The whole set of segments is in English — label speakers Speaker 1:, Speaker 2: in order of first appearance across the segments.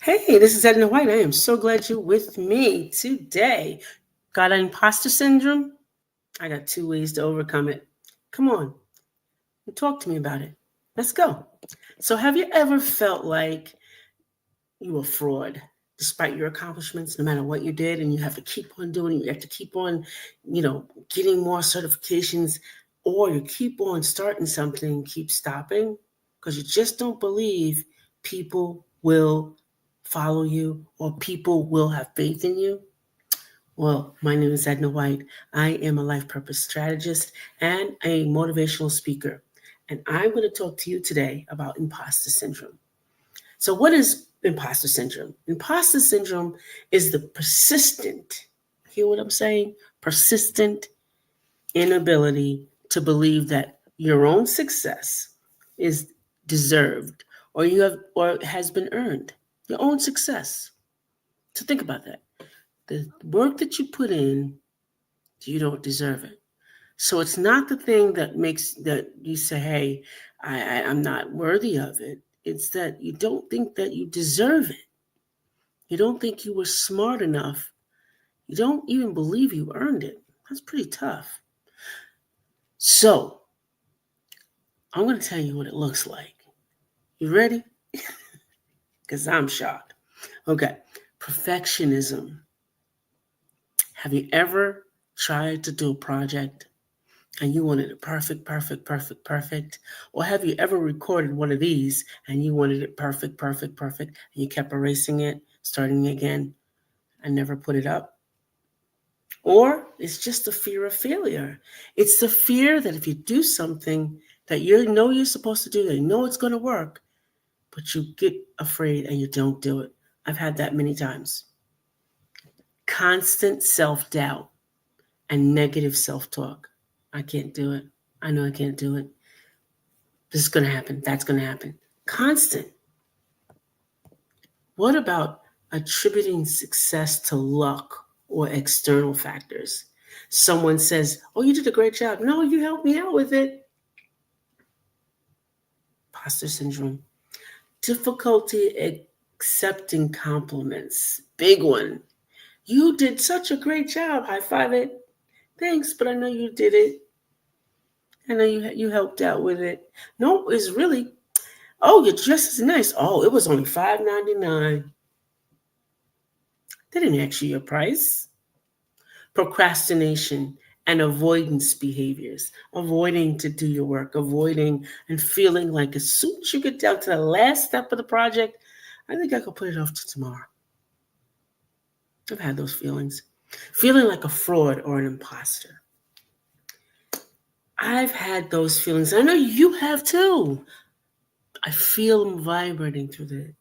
Speaker 1: Hey, this is Edna White. I am so glad you're with me today. Got imposter syndrome? I got two ways to overcome it. Come on, talk to me about it. Let's go. So, have you ever felt like you were a fraud despite your accomplishments, no matter what you did, and you have to keep on doing it? You have to keep on, getting more certifications, or you keep on starting something, keep stopping because you just don't believe people will follow you or people will have faith in you? Well, my name is Edna White. I am a life purpose strategist and a motivational speaker. And I'm going to talk to you today about imposter syndrome. So, what is imposter syndrome? Imposter syndrome is the persistent, hear what I'm saying? Persistent inability to believe that your own success is deserved or you have or has been earned. Your own success. So think about that. The work that you put in, you don't deserve it. So it's not the thing that makes that you say, hey, I'm not worthy of it. It's that you don't think that you deserve it. You don't think you were smart enough. You don't even believe you earned it. That's pretty tough. So I'm going to tell you what it looks like. You ready? Because I'm shocked. Okay. Perfectionism. Have you ever tried to do a project and you wanted it perfect, perfect, perfect, perfect? Or have you ever recorded one of these and you wanted it perfect, perfect, perfect, and you kept erasing it, starting again, and never put it up? Or it's just the fear of failure. It's the fear that if you do something that you know you're supposed to do, that you know it's going to work, but you get afraid and you don't do it. I've had that many times. Constant self-doubt and negative self-talk. I can't do it. I know I can't do it. This is going to happen. That's going to happen. Constant. What about attributing success to luck or external factors? Someone says, oh, you did a great job. No, you helped me out with it. Imposter syndrome. Difficulty accepting compliments. Big one. You did such a great job. High five it. Thanks, but I know you did it. I know you helped out with it. No, it's really, oh, your dress is nice. Oh, it was only $5.99. They didn't ask you your price. Procrastination and avoidance behaviors, avoiding to do your work, avoiding and feeling like as soon as you get down to the last step of the project, I think I could put it off to tomorrow. I've had those feelings. Feeling like a fraud or an imposter. I've had those feelings. I know you have too. I feel them vibrating through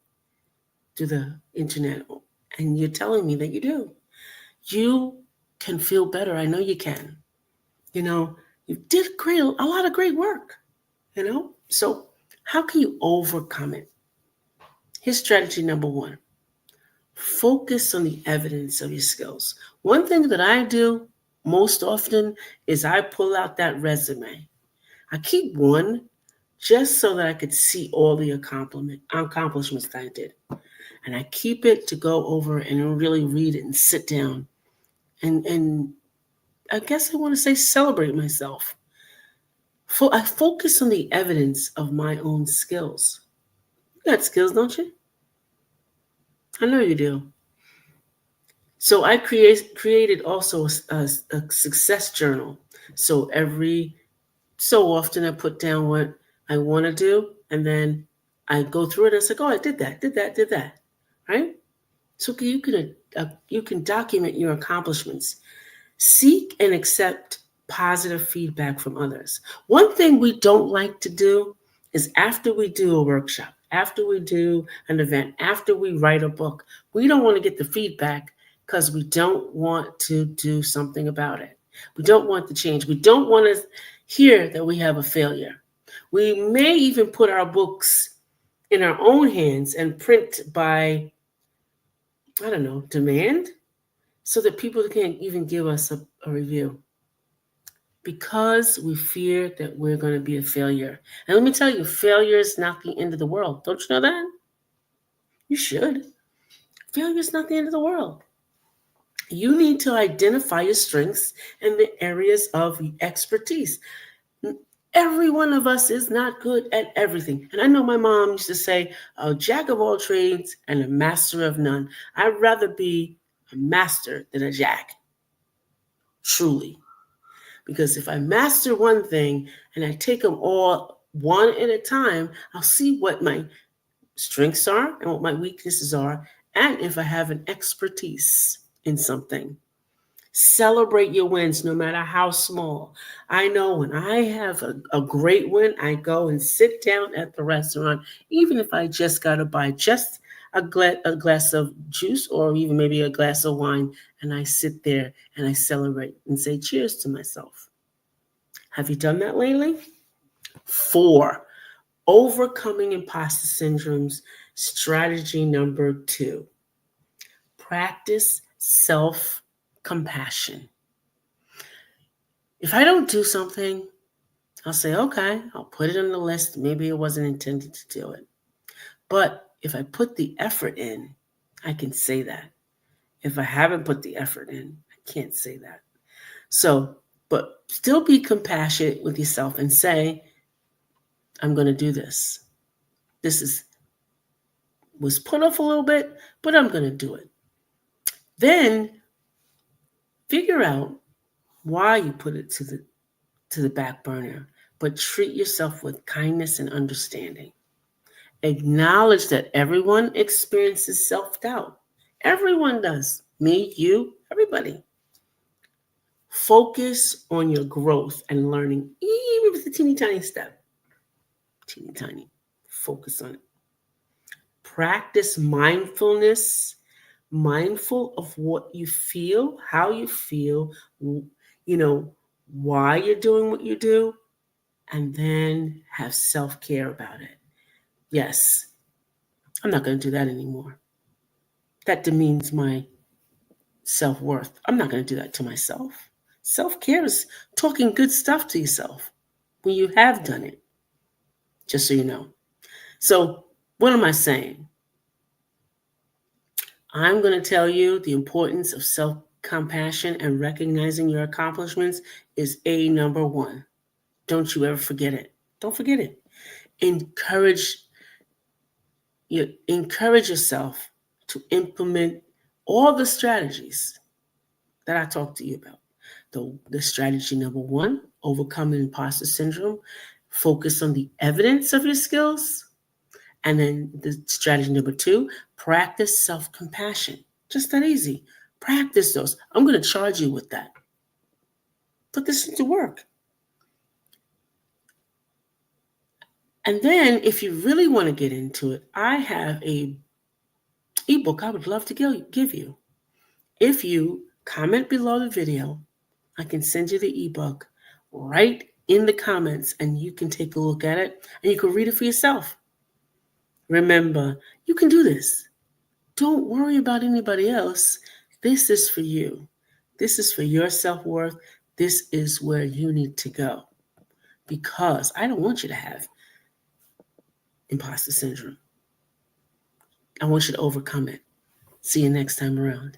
Speaker 1: the internet, and you're telling me that you do. You can feel better. I know you can. You did a lot of great work. So how can you overcome it? Here's strategy number one. Focus on the evidence of your skills. One thing that I do most often is I pull out that resume. I keep one just so that I could see all the accomplishments that I did. And I keep it to go over and really read it and sit down and I guess I want to say celebrate myself. I focus on the evidence of my own skills. You got skills, don't you? I know you do. So I created also a success journal. So every so often I put down what I want to do, and then I go through it and it's like, oh, I did that, did that, right? So you can document your accomplishments. Seek and accept positive feedback from others. One thing we don't like to do is after we do a workshop, after we do an event, after we write a book, we don't want to get the feedback because we don't want to do something about it. We don't want the change. We don't want to hear that we have a failure. We may even put our books in our own hands and print by, I don't know, demand so that people can't even give us a review because we fear that we're going to be a failure. And let me tell you, failure is not the end of the world. Don't you know that? You should. Failure is not the end of the world. You need to identify your strengths and the areas of expertise. Every one of us is not good at everything. And I know my mom used to say, a jack of all trades and a master of none. I'd rather be a master than a jack, truly. Because if I master one thing and I take them all one at a time, I'll see what my strengths are and what my weaknesses are, and if I have an expertise in something. Celebrate your wins, no matter how small. I know when I have a great win, I go and sit down at the restaurant, even if I just got to buy just a glass of juice or even maybe a glass of wine, and I sit there and I celebrate and say cheers to myself. Have you done that lately? 4, overcoming imposter syndrome's strategy number 2. Practice self-compassion. If I don't do something, I'll say, okay, I'll put it on the list. Maybe it wasn't intended to do it. But if I put the effort in, I can say that. If I haven't put the effort in, I can't say that. So, but still be compassionate with yourself and say, I'm going to do this. This was put off a little bit, but I'm going to do it. Then figure out why you put it to the back burner, but treat yourself with kindness and understanding. Acknowledge that everyone experiences self-doubt. Everyone does. Me, you, everybody. Focus on your growth and learning, even with a teeny tiny step. Teeny tiny. Focus on it. Practice mindfulness, mindful of what you feel, how you feel, why you're doing what you do, and then have self-care about it. Yes, I'm not going to do that anymore. That demeans my self-worth. I'm not going to do that to myself. Self-care is talking good stuff to yourself when you have done it, just so you know. So, what am I saying? I'm going to tell you the importance of self-compassion and recognizing your accomplishments is number 1. Don't you ever forget it. Don't forget it. Encourage yourself to implement all the strategies that I talked to you about. The strategy number 1, overcoming imposter syndrome, focus on the evidence of your skills. And then the strategy number 2, practice self-compassion. Just that easy. Practice those. I'm going to charge you with that. Put this into work. And then if you really want to get into it, I have a ebook I would love to give you. If you comment below the video, I can send you the ebook right in the comments and you can take a look at it and you can read it for yourself. Remember, you can do this. Don't worry about anybody else. This is for you. This is for your self-worth. This is where you need to go. Because I don't want you to have imposter syndrome. I want you to overcome it. See you next time around.